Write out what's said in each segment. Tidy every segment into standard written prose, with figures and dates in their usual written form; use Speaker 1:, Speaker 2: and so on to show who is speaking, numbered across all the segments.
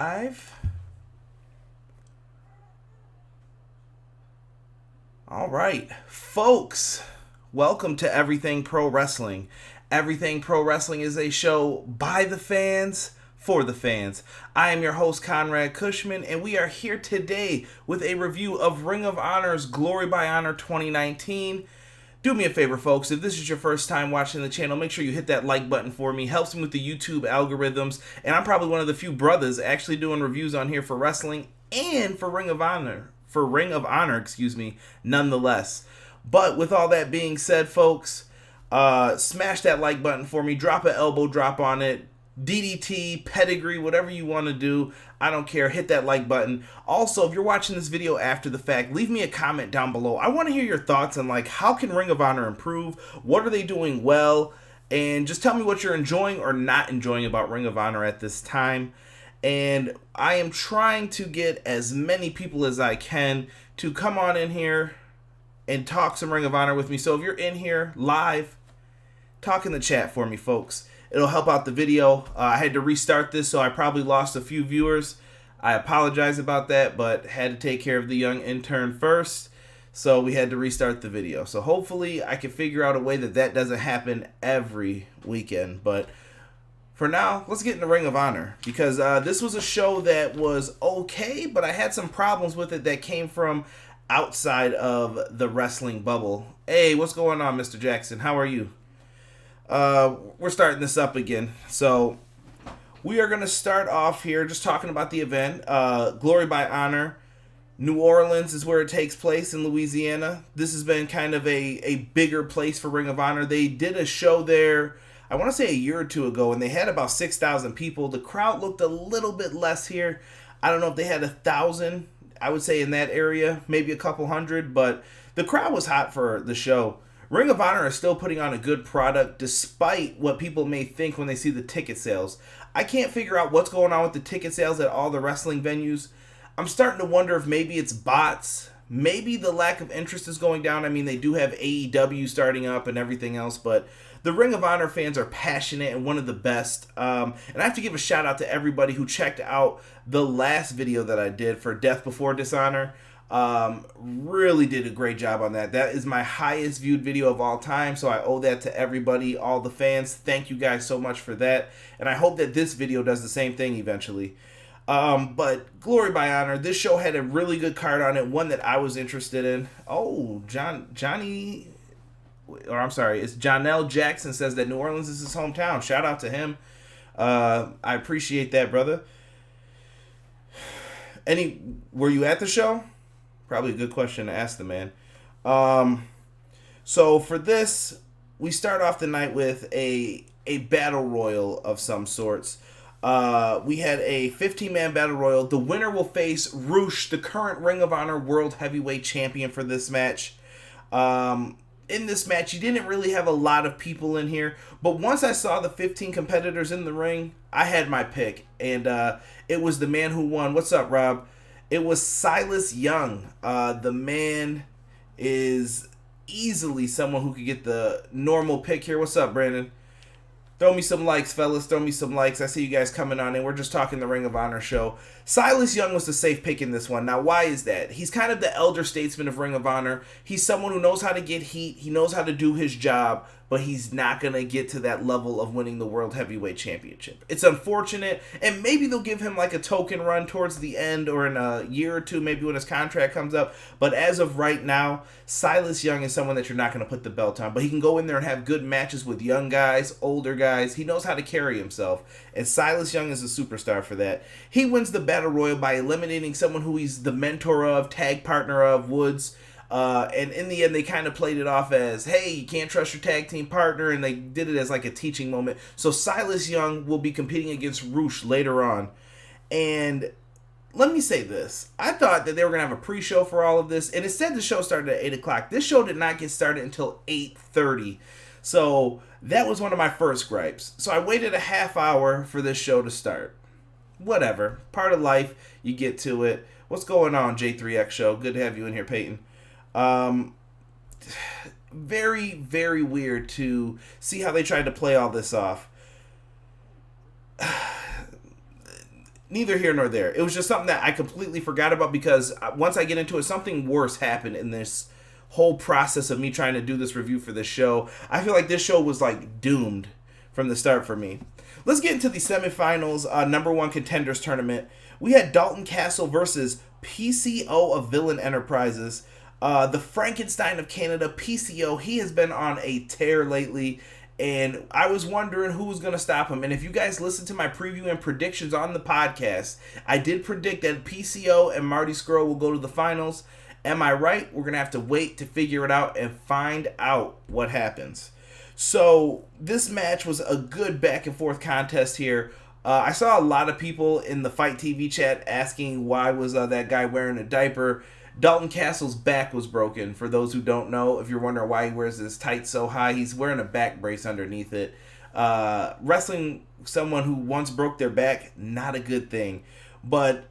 Speaker 1: Live. All right, folks, welcome to Everything Pro Wrestling. Everything Pro Wrestling is a show by the fans for the fans. I am your host, Conrad Cushman, and we are here today with a review of Ring of Honor's Glory by Honor 2019. Do me a favor, folks, if this is your first time watching the channel, make sure you hit that like button for me. Helps me with the YouTube algorithms, and I'm probably one of the few brothers actually doing reviews on here for wrestling and for Ring of Honor, nonetheless. But with all that being said, folks, smash that like button for me. Drop an elbow drop on it. DDT, pedigree, whatever you want to do. I don't care. Hit that like button. Also, if you're watching this video after the fact, leave me a comment down below. I want to hear your thoughts on, like, how can Ring of Honor improve? What are they doing well? And just tell me what you're enjoying or not enjoying about Ring of Honor at this time. And I am trying to get as many people as I can to come on in here and talk some Ring of Honor with me. So if you're in here live, talk in the chat for me, folks. It'll help out the video. I had to restart this, so I probably lost a few viewers. I apologize about that, but had to take care of the young intern first, so we had to restart the video. So hopefully I can figure out a way that that doesn't happen every weekend. But for now, let's get into Ring of Honor, because this was a show that was okay, but I had some problems with it that came from outside of the wrestling bubble. Hey, what's going on, Mr. Jackson? How are you? We're starting this up again. So we are going to start off here just talking about the event. Glory by Honor. New Orleans is where it takes place, in Louisiana. This has been kind of a bigger place for Ring of Honor. They did a show there, I want to say a year or two ago, and they had about 6,000 people. The crowd looked a little bit less here. I don't know if they had 1,000, I would say, in that area, maybe a couple hundred, but the crowd was hot for the show. Ring of Honor is still putting on a good product despite what people may think when they see the ticket sales. I can't figure out what's going on with the ticket sales at all the wrestling venues. I'm starting to wonder if maybe it's bots. Maybe the lack of interest is going down. I mean, they do have AEW starting up and everything else, but the Ring of Honor fans are passionate and one of the best. And I have to give a shout out to everybody who checked out the last video that I did for Death Before Dishonor. Really did a great job on that. That is my highest viewed video of all time, so I owe that to everybody, all the fans. Thank you guys so much for that, and I hope that this video does the same thing eventually. But Glory by Honor, this show had a really good card on it, one that I was interested in. Oh, it's Jonell Jackson says that New Orleans is his hometown. Shout out to him. I appreciate that, brother. Were you at the show? Probably a good question to ask the man. So for this, we start off the night with a battle royal of some sorts. We had a 15-man battle royal. The winner will face Roosh, the current Ring of Honor World Heavyweight Champion, for this match. In this match, you didn't really have a lot of people in here, but once I saw the 15 competitors in the ring, I had my pick, and it was the man who won. What's up, Rob? It was Silas Young. The man is easily someone who could get the normal pick here. What's up, Brandon? Throw me some likes, fellas. Throw me some likes. I see you guys coming on in. We're just talking the Ring of Honor show. Silas Young was the safe pick in this one. Now, why is that? He's kind of the elder statesman of Ring of Honor. He's someone who knows how to get heat. He knows how to do his job, but he's not going to get to that level of winning the World Heavyweight Championship. It's unfortunate, and maybe they'll give him like a token run towards the end or in a year or two, maybe when his contract comes up. But as of right now, Silas Young is someone that you're not going to put the belt on, but he can go in there and have good matches with young guys, older guys. He knows how to carry himself, and Silas Young is a superstar for that. He wins the Battle Royal by eliminating someone who he's the mentor of, tag partner of, Woods. And in the end, they kind of played it off as, hey, you can't trust your tag team partner, and they did it as like a teaching moment. So Silas Young will be competing against Roosh later on. And let me say this. I thought that they were going to have a pre-show for all of this, and instead the show started at 8 o'clock. This show did not get started until 8:30. So that was one of my first gripes. So I waited a half hour for this show to start. Whatever. Part of life. You get to it. What's going on, J3X Show? Good to have you in here, Peyton. Very, very weird to see how they tried to play all this off. neither here nor there. It was just something that I completely forgot about because once I get into it, something worse happened in this whole process of me trying to do this review for this show. I feel like this show was like doomed from the start for me. Let's get into the semifinals, number one contenders tournament. We had Dalton Castle versus PCO of Villain Enterprises. The Frankenstein of Canada, PCO, he has been on a tear lately, and I was wondering who was going to stop him. And if you guys listen to my preview and predictions on the podcast, I did predict that PCO and Marty Scurll will go to the finals. Am I right? We're going to have to wait to figure it out and find out what happens. So this match was a good back and forth contest here. I saw a lot of people in the FITE TV chat asking why was that guy wearing a diaper. Dalton Castle's back was broken. For those who don't know, if you're wondering why he wears his tights so high, he's wearing a back brace underneath it. Wrestling someone who once broke their back, not a good thing. But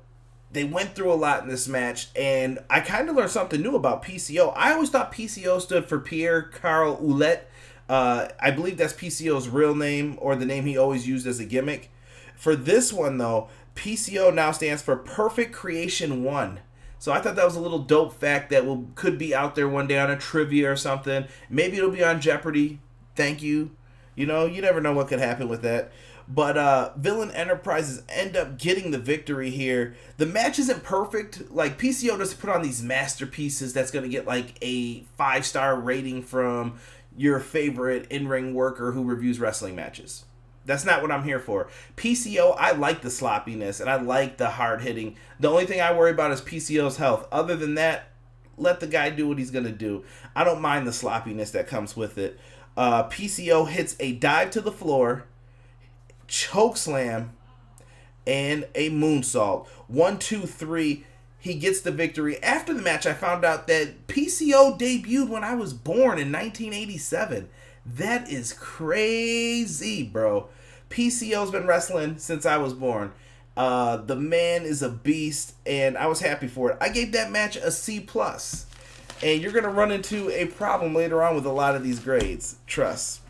Speaker 1: they went through a lot in this match, and I kind of learned something new about PCO. I always thought PCO stood for Pierre Carl Ouellet. I believe that's PCO's real name, or the name he always used as a gimmick. For this one, though, PCO now stands for Perfect Creation 1. So I thought that was a little dope fact that could be out there one day on a trivia or something. Maybe it'll be on Jeopardy. Thank you. You know, you never know what could happen with that. But Villain Enterprises end up getting the victory here. The match isn't perfect. Like, PCO doesn't put on these masterpieces that's going to get like a 5-star rating from your favorite in-ring worker who reviews wrestling matches. That's not what I'm here for. PCO, I like the sloppiness and I like the hard hitting. The only thing I worry about is PCO's health. Other than that, let the guy do what he's going to do. I don't mind the sloppiness that comes with it. PCO hits a dive to the floor, choke slam, and a moonsault. 1, 2, 3. He gets the victory. After the match, I found out that PCO debuted when I was born in 1987. That is crazy, bro. PCO's been wrestling since I was born. The man is a beast, and I was happy for it. I gave that match a C+. And you're going to run into a problem later on with a lot of these grades. Trust.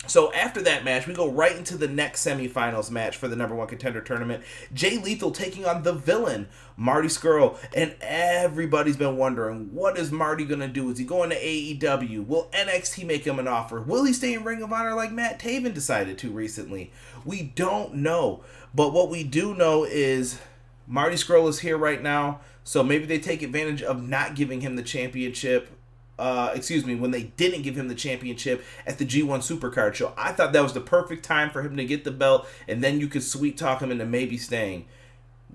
Speaker 1: So after that match, we go right into the next semifinals match for the number one contender tournament. Jay Lethal taking on the villain, Marty Scurll. And everybody's been wondering, what is Marty going to do? Is he going to AEW? Will NXT make him an offer? Will he stay in Ring of Honor like Matt Taven decided to recently? We don't know. But what we do know is Marty Scurll is here right now. So maybe they take advantage of not giving him the championship. When they didn't give him the championship at the G1 Supercard show. I thought that was the perfect time for him to get the belt, and then you could sweet talk him into maybe staying.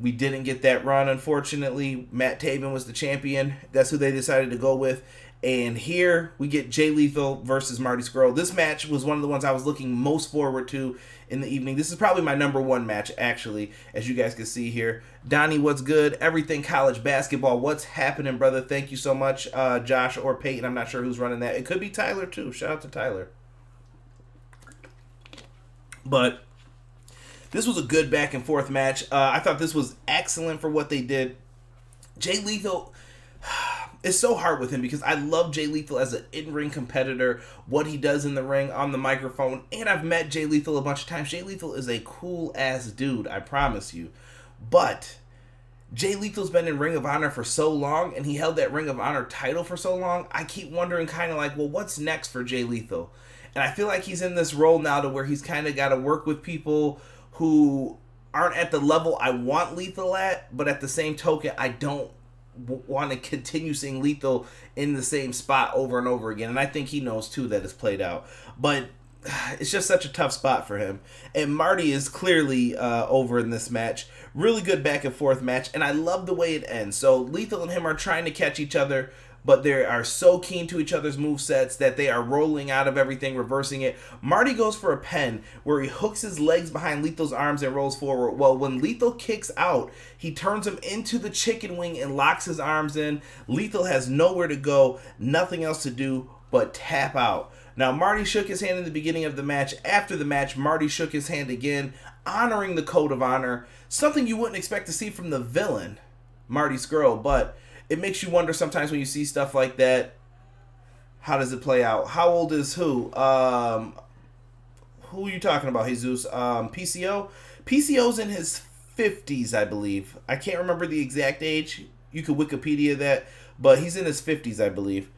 Speaker 1: We didn't get that run, unfortunately. Matt Taven was the champion. That's who they decided to go with. And here we get Jay Lethal versus Marty Scurll. This match was one of the ones I was looking most forward to in the evening. This is probably my number one match, actually, as you guys can see here. Donnie, what's good? Everything college basketball. What's happening, brother? Thank you so much, Josh or Peyton. I'm not sure who's running that. It could be Tyler, too. Shout out to Tyler. But this was a good back and forth match. I thought this was excellent for what they did. Jay Lethal... It's so hard with him because I love Jay Lethal as an in-ring competitor, what he does in the ring, on the microphone, and I've met Jay Lethal a bunch of times. Jay Lethal is a cool-ass dude, I promise you. But Jay Lethal's been in Ring of Honor for so long, and he held that Ring of Honor title for so long, I keep wondering kind of like, well, what's next for Jay Lethal? And I feel like he's in this role now to where he's kind of got to work with people who aren't at the level I want Lethal at, but at the same token, I don't want to continue seeing Lethal in the same spot over and over again. And I think he knows, too, that it's played out. But it's just such a tough spot for him. And Marty is clearly over in this match. Really good back and forth match. And I love the way it ends. So Lethal and him are trying to catch each other, but they are so keen to each other's movesets that they are rolling out of everything, reversing it. Marty goes for a pen where he hooks his legs behind Lethal's arms and rolls forward. Well, when Lethal kicks out, he turns him into the chicken wing and locks his arms in. Lethal has nowhere to go, nothing else to do but tap out. Now, Marty shook his hand in the beginning of the match. After the match, Marty shook his hand again, honoring the code of honor. Something you wouldn't expect to see from the villain, Marty Scurll, but it makes you wonder sometimes when you see stuff like that, how does it play out? How old is who? Who are you talking about, Jesus? PCO? PCO's in his 50s, I believe. I can't remember the exact age. You could Wikipedia that, but he's in his 50s, I believe.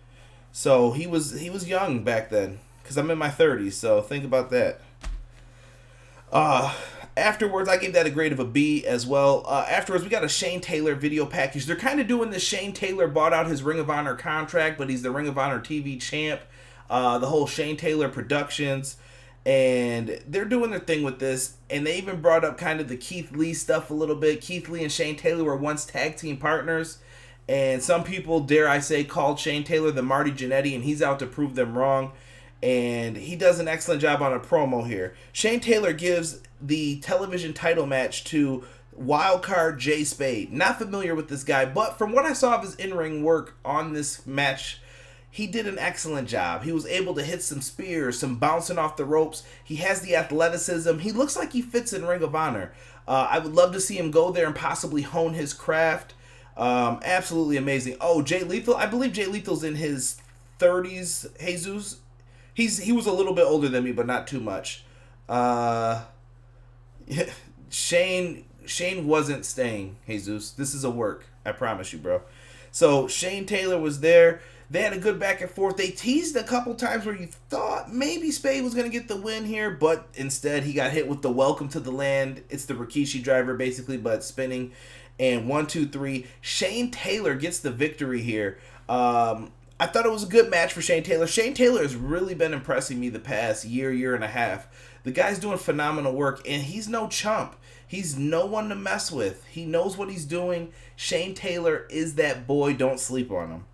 Speaker 1: So he was young back then, because I'm in my 30s. So think about that. Afterwards, I gave that a grade of a B as well. Afterwards, we got a Shane Taylor video package. They're kind of doing this. Shane Taylor bought out his Ring of Honor contract, but he's the Ring of Honor TV champ. The whole Shane Taylor Productions. And they're doing their thing with this. And they even brought up kind of the Keith Lee stuff a little bit. Keith Lee and Shane Taylor were once tag team partners. And some people, dare I say, called Shane Taylor the Marty Jannetty, and he's out to prove them wrong. And he does an excellent job on a promo here. Shane Taylor gives the television title match to Wildcard Jay Spade. Not familiar with this guy, but from what I saw of his in-ring work on this match, he did an excellent job. He was able to hit some spears, some bouncing off the ropes. He has the athleticism. He looks like he fits in Ring of Honor. I would love to see him go there and possibly hone his craft. Absolutely amazing. Oh, Jay Lethal. I believe Jay Lethal's in his 30s. Jesus. He was a little bit older than me, but not too much. Shane wasn't staying, Jesus. This is a work. I promise you, bro. So Shane Taylor was there. They had a good back and forth. They teased a couple times where you thought maybe Spade was going to get the win here, but instead he got hit with the Welcome to the Land. It's the Rikishi driver, basically, but spinning. And 1, 2, 3. Shane Taylor gets the victory here. I thought it was a good match for Shane Taylor. Shane Taylor has really been impressing me the past year and a half. The guy's doing phenomenal work, and he's no chump. He's no one to mess with. He knows what he's doing. Shane Taylor is that boy. Don't sleep on him.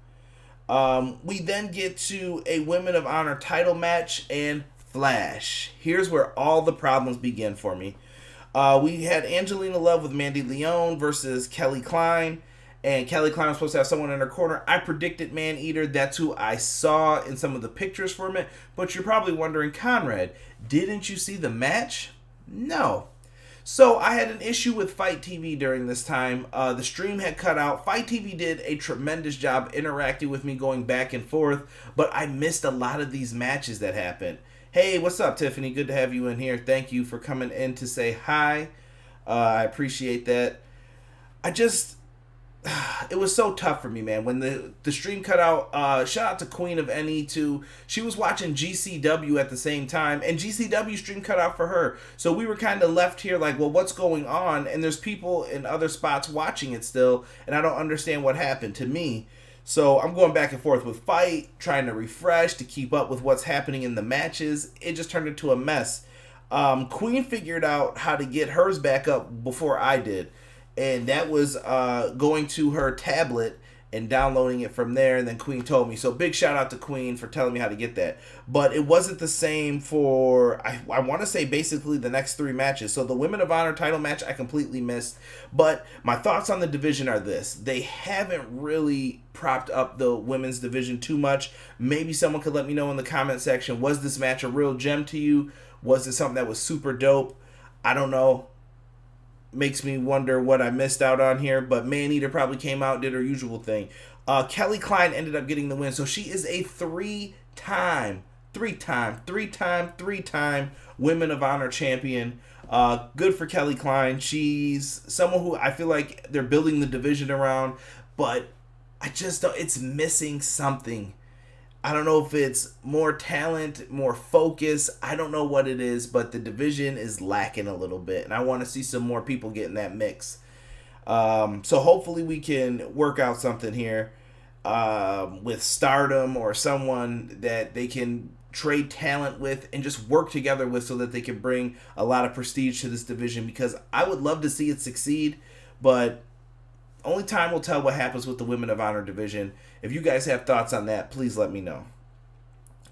Speaker 1: We then get to a Women of Honor title match and Flash. Here's where all the problems begin for me. We had Angelina Love with Mandy Leon versus Kelly Klein. And Kelly Klein was supposed to have someone in her corner. I predicted Man-Eater. That's who I saw in some of the pictures from it. But you're probably wondering, Conrad, didn't you see the match? No. So I had an issue with FITE TV during this time. The stream had cut out. FITE TV did a tremendous job interacting with me, going back and forth. But I missed a lot of these matches that happened. Hey, what's up, Tiffany? Good to have you in here. Thank you for coming in to say hi. I appreciate that. It was so tough for me, man. When the stream cut out, shout out to Queen of NE2. She was watching GCW at the same time, and GCW stream cut out for her. So we were kind of left here like, well, what's going on? And there's people in other spots watching it still, and I don't understand what happened to me. So I'm going back and forth with FITE, trying to refresh to keep up with what's happening in the matches. It just turned into a mess. Queen figured out how to get hers back up before I did. And that was going to her tablet and downloading it from there. And then Queen told me. So big shout out to Queen for telling me how to get that. But it wasn't the same for, I want to say, basically the next 3 matches. So the Women of Honor title match I completely missed. But my thoughts on the division are this. They haven't really propped up the women's division too much. Maybe someone could let me know in the comment section. Was this match a real gem to you? Was it something that was super dope? I don't know. Makes me wonder what I missed out on here, but Man-Eater probably came out, did her usual thing. Kelly Klein ended up getting the win, so she is a three-time Women of Honor champion. Good for Kelly Klein. She's someone who I feel like they're building the division around, but I just don't, it's missing something. I don't know if it's more talent, more focus. I don't know what it is, but the division is lacking a little bit, and I want to see some more people get in that mix. So hopefully we can work out something here with Stardom or someone that they can trade talent with and just work together with so that they can bring a lot of prestige to this division, because I would love to see it succeed, but only time will tell what happens with the Women of Honor division. If you guys have thoughts on that, please let me know.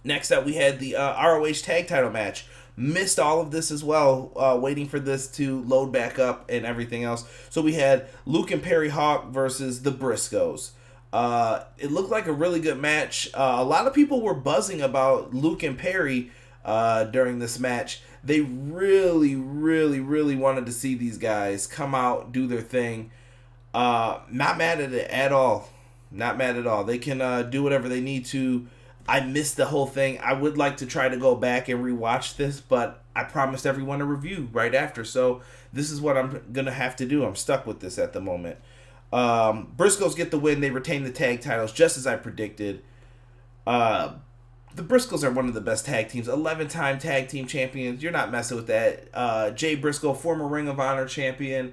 Speaker 1: Next up, we had the ROH Tag Title match. Missed all of this as well, waiting for this to load back up and everything else. So we had Luke and Perry Hawk versus the Briscoes. It looked like a really good match. A lot of people were buzzing about Luke and Perry during this match. They really wanted to see these guys come out, do their thing. Not mad at it at all. Not mad at all. They can do whatever they need to. I missed the whole thing. I would like to try to go back and rewatch this, but I promised everyone a review right after. So this is what I'm going to have to do. I'm stuck with this at the moment. Briscoes get the win. They retain the tag titles just as I predicted. The Briscoes are one of the best tag teams. 11-time tag team champions. You're not messing with that. Jay Briscoe, former Ring of Honor champion.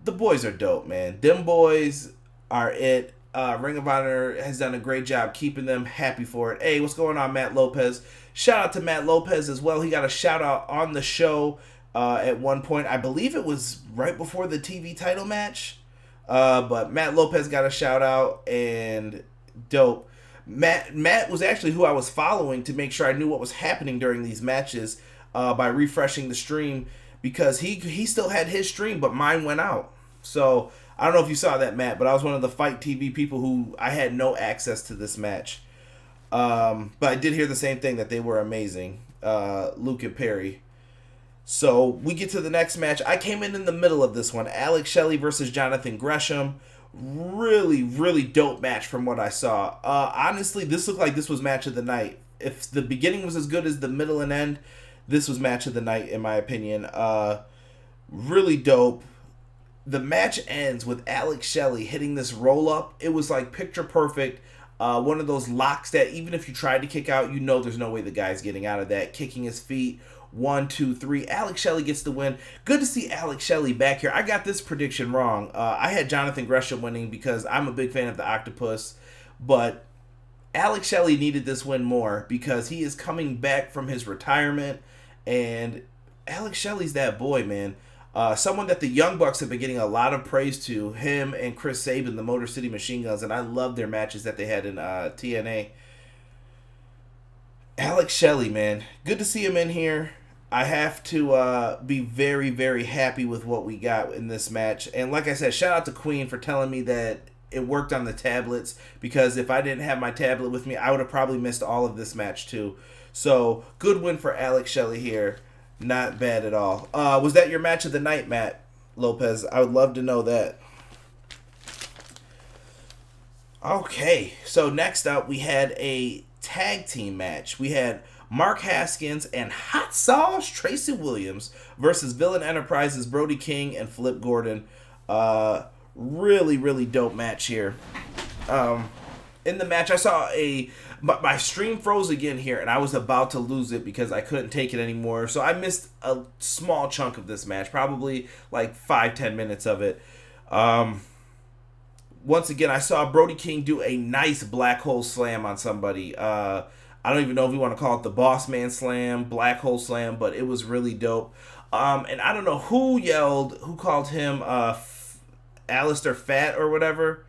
Speaker 1: The boys are dope, man. Them boys are it. Ring of Honor has done a great job keeping them. Happy for it. Hey, what's going on, Matt Lopez? Shout out to Matt Lopez as well. He got a shout out on the show at one point. I believe it was right before the TV title match. But Matt Lopez got a shout out and dope. Matt was actually who I was following to make sure I knew what was happening during these matches by refreshing the stream, because he still had his stream, but mine went out. So I don't know if you saw that, Matt, but I was one of the FITE TV people who I had no access to this match. But I did hear the same thing, that they were amazing, Luke and Perry. So we get to the next match. I came in the middle of this one. Alex Shelley versus Jonathan Gresham. Really, really dope match from what I saw. Honestly, this looked like this was match of the night. If the beginning was as good as the middle and end, this was match of the night in my opinion. Really dope. The match ends with Alex Shelley hitting this roll up. It was like picture perfect. One of those locks that even if you tried to kick out, you know there's no way the guy's getting out of that. Kicking his feet. 1, 2, 3. Alex Shelley gets the win. Good to see Alex Shelley back here. I got this prediction wrong. I had Jonathan Gresham winning because I'm a big fan of the Octopus. But Alex Shelley needed this win more because he is coming back from his retirement. And Alex Shelley's that boy, man. Someone that the Young Bucks have been getting a lot of praise to. Him and Chris Sabin, the Motor City Machine Guns. And I love their matches that they had in TNA. Alex Shelley, man. Good to see him in here. I have to be very, very happy with what we got in this match. And like I said, shout out to Queen for telling me that it worked on the tablets, because if I didn't have my tablet with me, I would have probably missed all of this match too. So, good win for Alex Shelley here. Not bad at all. Was that your match of the night, Matt Lopez? I would love to know that. Okay, so next up we had a tag team match. We had Mark Haskins and Hot Sauce Tracy Williams versus Villain Enterprises Brody King and Flip Gordon. Really, really dope match here. In the match, I saw my stream froze again here, and I was about to lose it because I couldn't take it anymore. So I missed a small chunk of this match, probably like 5-10 minutes of it. Once again, I saw Brody King do a nice black hole slam on somebody. I don't even know if we want to call it the Boss Man Slam, Black Hole Slam, but it was really dope. And I don't know who called him Alistair Fat or whatever.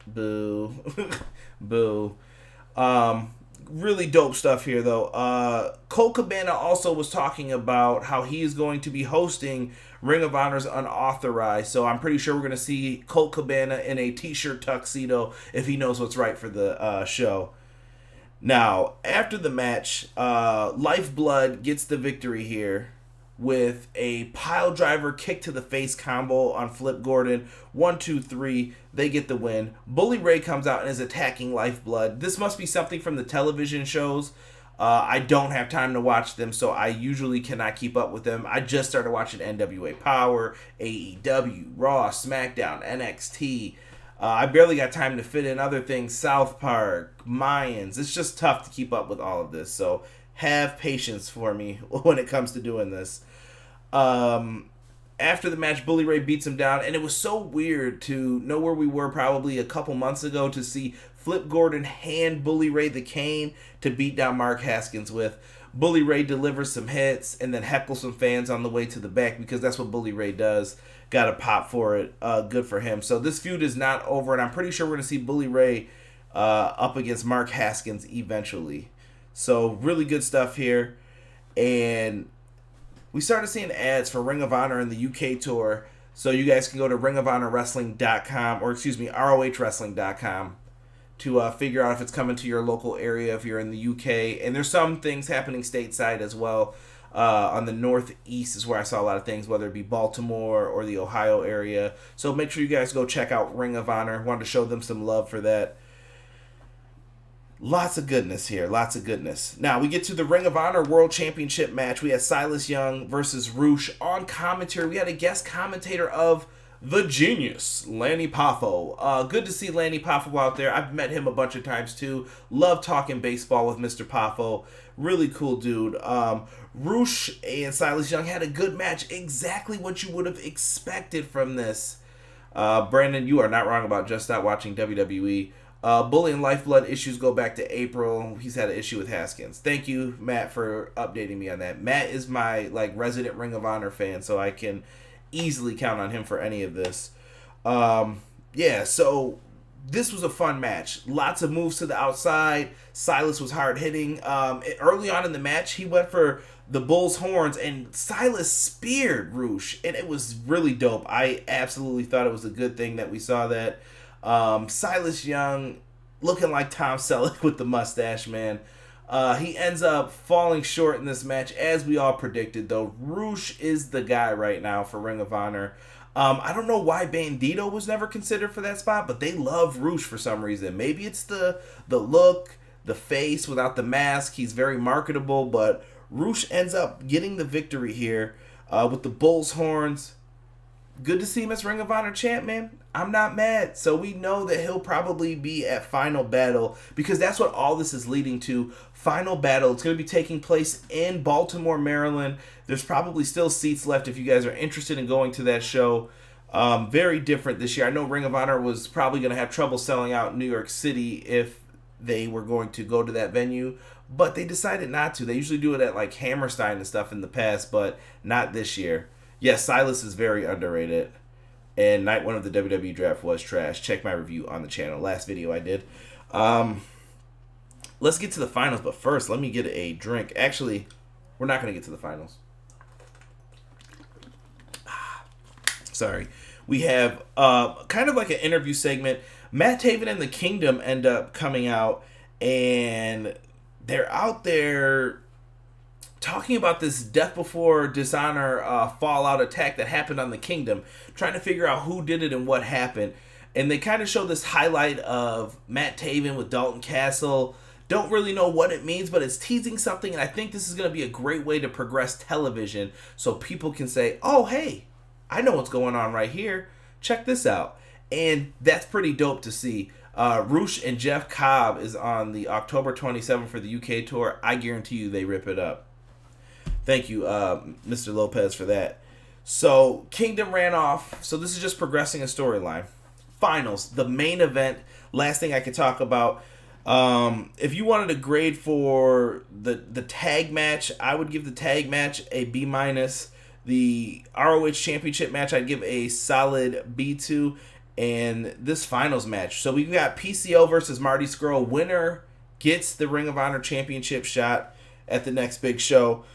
Speaker 1: Boo. Boo. Really dope stuff here, though. Colt Cabana also was talking about how he is going to be hosting Ring of Honor's Unauthorized. So I'm pretty sure we're going to see Colt Cabana in a t-shirt tuxedo if he knows what's right for the show. Now, after the match, Lifeblood gets the victory here with a pile driver kick to the face combo on Flip Gordon. 1, 2, 3. They get the win. Bully Ray comes out and is attacking Lifeblood. This must be something from the television shows. I don't have time to watch them, so I usually cannot keep up with them. I just started watching NWA Power, AEW, Raw, SmackDown, NXT. I barely got time to fit in other things. South Park, Mayans. It's just tough to keep up with all of this. So have patience for me when it comes to doing this. After the match, Bully Ray beats him down. And it was so weird to know where we were probably a couple months ago to see Flip Gordon hand Bully Ray the cane to beat down Mark Haskins with. Bully Ray delivers some hits and then heckles some fans on the way to the back because that's what Bully Ray does. Got a pop for it. Good for him. So this feud is not over, and I'm pretty sure we're going to see Bully Ray up against Mark Haskins eventually. So really good stuff here. And we started seeing ads for Ring of Honor in the UK tour. So you guys can go to ringofhonorwrestling.com, or excuse me, ROHwrestling.com to figure out if it's coming to your local area if you're in the UK. And there's some things happening stateside as well. On the northeast is where I saw a lot of things, whether it be Baltimore or the Ohio area. So make sure you guys go check out Ring of Honor. Wanted to show them some love for that. Lots of goodness here. Lots of goodness. Now, we get to the Ring of Honor World Championship match. We had Silas Young versus Roosh. On commentary, we had a guest commentator of the genius, Lanny Poffo. Good to see Lanny Poffo out there. I've met him a bunch of times, too. Love talking baseball with Mr. Poffo. Really cool dude. Roosh and Silas Young had a good match. Exactly what you would have expected from this. Brandon, you are not wrong about just not watching WWE. Bully and Lifeblood issues go back to April. He's had an issue with Haskins. Thank you, Matt, for updating me on that. Matt is my resident Ring of Honor fan, so I can easily count on him for any of this. So this was a fun match. Lots of moves to the outside. Silas was hard hitting. Early on in the match, he went for the bull's horns, and Silas speared Roosh, and it was really dope. I absolutely thought it was a good thing that we saw that. Silas Young looking like Tom Selleck with the mustache, man. He ends up falling short in this match, as we all predicted, though. Roosh is the guy right now for Ring of Honor. I don't know why Bandito was never considered for that spot, but they love Roosh for some reason. Maybe it's the look, the face without the mask. He's very marketable, but Roosh ends up getting the victory here with the bull's horns. Good to see him as Ring of Honor champ, man. I'm not mad. So we know that he'll probably be at Final Battle, because that's what all this is leading to. Final Battle. It's going to be taking place in Baltimore, Maryland. There's probably still seats left if you guys are interested in going to that show. Very different this year. I know Ring of Honor was probably going to have trouble selling out in New York City if they were going to go to that venue, but they decided not to. They usually do it at Hammerstein and stuff in the past, but not this year. Yes, Silas is very underrated. And night one of the WWE draft was trash. Check my review on the channel. Last video I did. Let's get to the finals, but first, let me get a drink. Actually, we're not going to get to the finals. Sorry. We have kind of like an interview segment. Matt Taven and the Kingdom end up coming out, and they're out there talking about this Death Before Dishonor Fallout attack that happened on the Kingdom, trying to figure out who did it and what happened. And they kind of show this highlight of Matt Taven with Dalton Castle. Don't really know what it means, but it's teasing something, and I think this is going to be a great way to progress television so people can say, oh, hey, I know what's going on right here. Check this out. And that's pretty dope to see. Roosh and Jeff Cobb is on the October 27th for the UK tour. I guarantee you they rip it up. Thank you, Mr. Lopez, for that. So, Kingdom ran off. So, this is just progressing a storyline. Finals, the main event. Last thing I could talk about. If you wanted a grade for the tag match, I would give the tag match a B-. The ROH Championship match, I'd give a solid B2. And this finals match. So, we've got PCO versus Marty Scurll. Winner gets the Ring of Honor Championship shot at the next big show.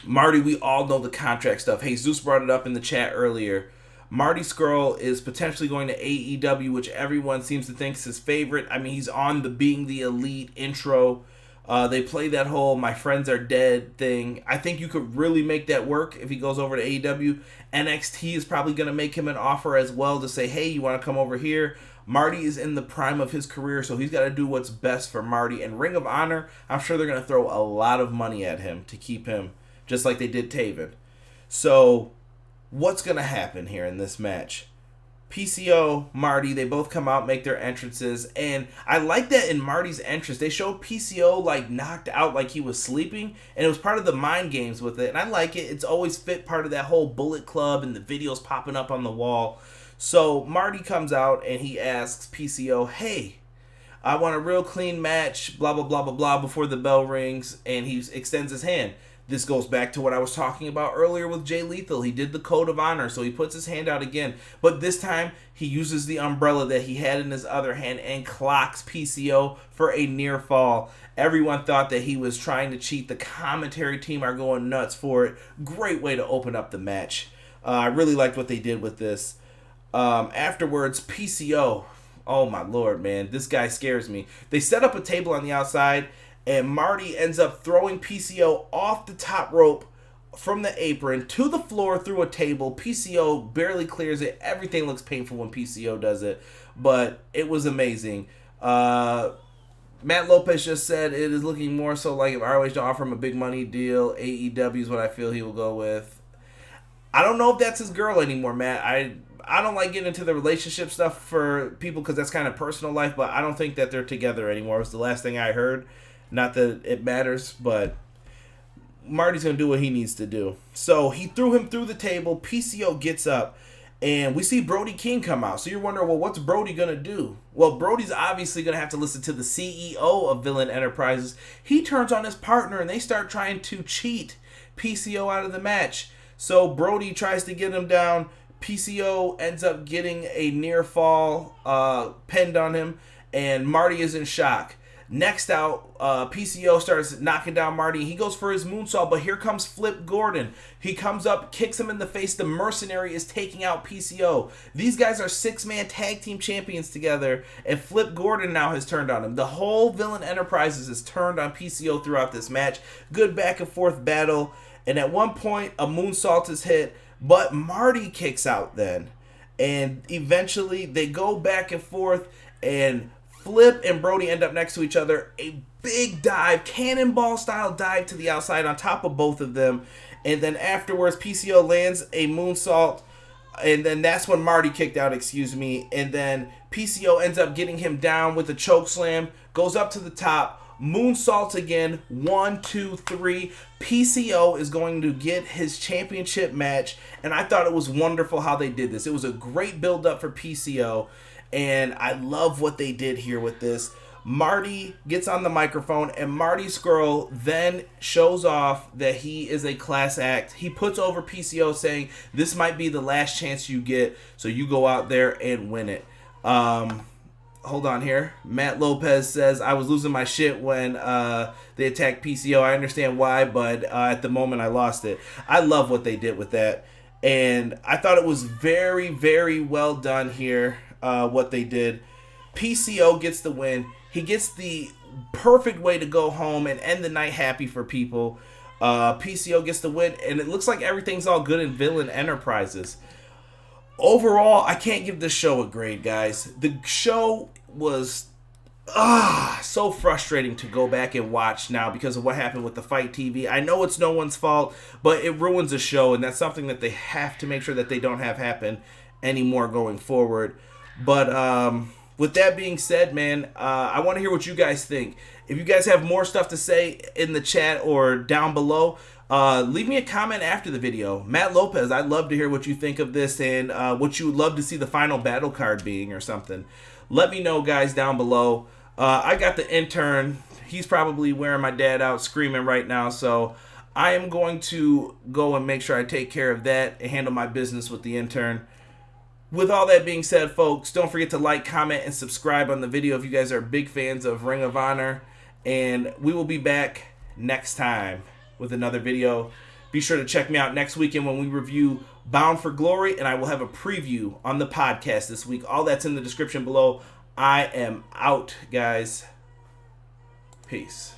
Speaker 1: Marty, we all know the contract stuff. Hey, Zeus brought it up in the chat earlier. Marty Scurll is potentially going to AEW, which everyone seems to think is his favorite. I mean, he's on the Being the Elite intro. They play that whole "my friends are dead" thing. I think you could really make that work if he goes over to AEW. NXT is probably going to make him an offer as well to say, hey, you want to come over here? Marty is in the prime of his career, so he's got to do what's best for Marty. And Ring of Honor, I'm sure they're going to throw a lot of money at him to keep him, just like they did Taven. So, what's going to happen here in this match? PCO, Marty, they both come out, make their entrances, and I like that in Marty's entrance, they showed PCO knocked out like he was sleeping, and it was part of the mind games with it, and I like it. It's always fit part of that whole Bullet Club and the videos popping up on the wall. So Marty comes out and he asks PCO, hey, I want a real clean match, blah, blah, blah, blah, blah, before the bell rings, and he extends his hand. This goes back to what I was talking about earlier with Jay Lethal. He did the Code of Honor, so he puts his hand out again. But this time, he uses the umbrella that he had in his other hand and clocks PCO for a near fall. Everyone thought that he was trying to cheat. The commentary team are going nuts for it. Great way to open up the match. I really liked what they did with this. Afterwards, PCO. Oh my lord, man. This guy scares me. They set up a table on the outside, and Marty ends up throwing PCO off the top rope from the apron to the floor through a table. PCO barely clears it. Everything looks painful when PCO does it, but it was amazing. Matt Lopez just said it is looking more so like if ROH don't offer him a big money deal, AEW is what I feel he will go with. I don't know if that's his girl anymore, Matt. I don't like getting into the relationship stuff for people because that's kind of personal life, but I don't think that they're together anymore. It was the last thing I heard. Not that it matters, but Marty's going to do what he needs to do. So he threw him through the table. PCO gets up, and we see Brody King come out. So you're wondering, well, what's Brody going to do? Well, Brody's obviously going to have to listen to the CEO of Villain Enterprises. He turns on his partner, and they start trying to cheat PCO out of the match. So Brody tries to get him down. PCO ends up getting a near fall pinned on him, and Marty is in shock. Next out, PCO starts knocking down Marty. He goes for his moonsault, but here comes Flip Gordon. He comes up, kicks him in the face. The Mercenary is taking out PCO. These guys are six-man tag team champions together, and Flip Gordon now has turned on him. The whole Villain Enterprises is turned on PCO throughout this match. Good back-and-forth battle, and at one point, a moonsault is hit, but Marty kicks out then. And eventually, they go back and forth, and Flip and Brody end up next to each other. A big dive, cannonball style dive to the outside on top of both of them. And then afterwards, PCO lands a moonsault. And then that's when Marty kicked out, And then PCO ends up getting him down with a choke slam. Goes up to the top. Moonsault again. 1, 2, 3. PCO is going to get his championship match. And I thought it was wonderful how they did this. It was a great build up for PCO. And I love what they did here with this. Marty gets on the microphone, and Marty Scurll then shows off that he is a class act. He puts over PCO, saying, this might be the last chance you get, so you go out there and win it. Hold on here. Matt Lopez says, I was losing my shit when they attacked PCO. I understand why, but at the moment I lost it. I love what they did with that. And I thought it was very, very well done here. What they did. PCO gets the win. He gets the perfect way to go home and end the night happy for people. PCO gets the win, and it looks like everything's all good in Villain Enterprises. Overall, I can't give this show a grade, guys. The show was so frustrating to go back and watch now because of what happened with the FITE TV. I know it's no one's fault, but it ruins a show, and that's something that they have to make sure that they don't have happen anymore going forward. But with that being said, man, I want to hear what you guys think. If you guys have more stuff to say in the chat or down below, leave me a comment after the video. Matt Lopez, I'd love to hear what you think of this and what you would love to see the final battle card being or something. Let me know, guys, down below. I got the intern. He's probably wearing my dad out screaming right now, so I am going to go and make sure I take care of that and handle my business with the intern. With all that being said, folks, don't forget to like, comment, and subscribe on the video if you guys are big fans of Ring of Honor. And we will be back next time with another video. Be sure to check me out next weekend when we review Bound for Glory, and I will have a preview on the podcast this week. All that's in the description below. I am out, guys. Peace.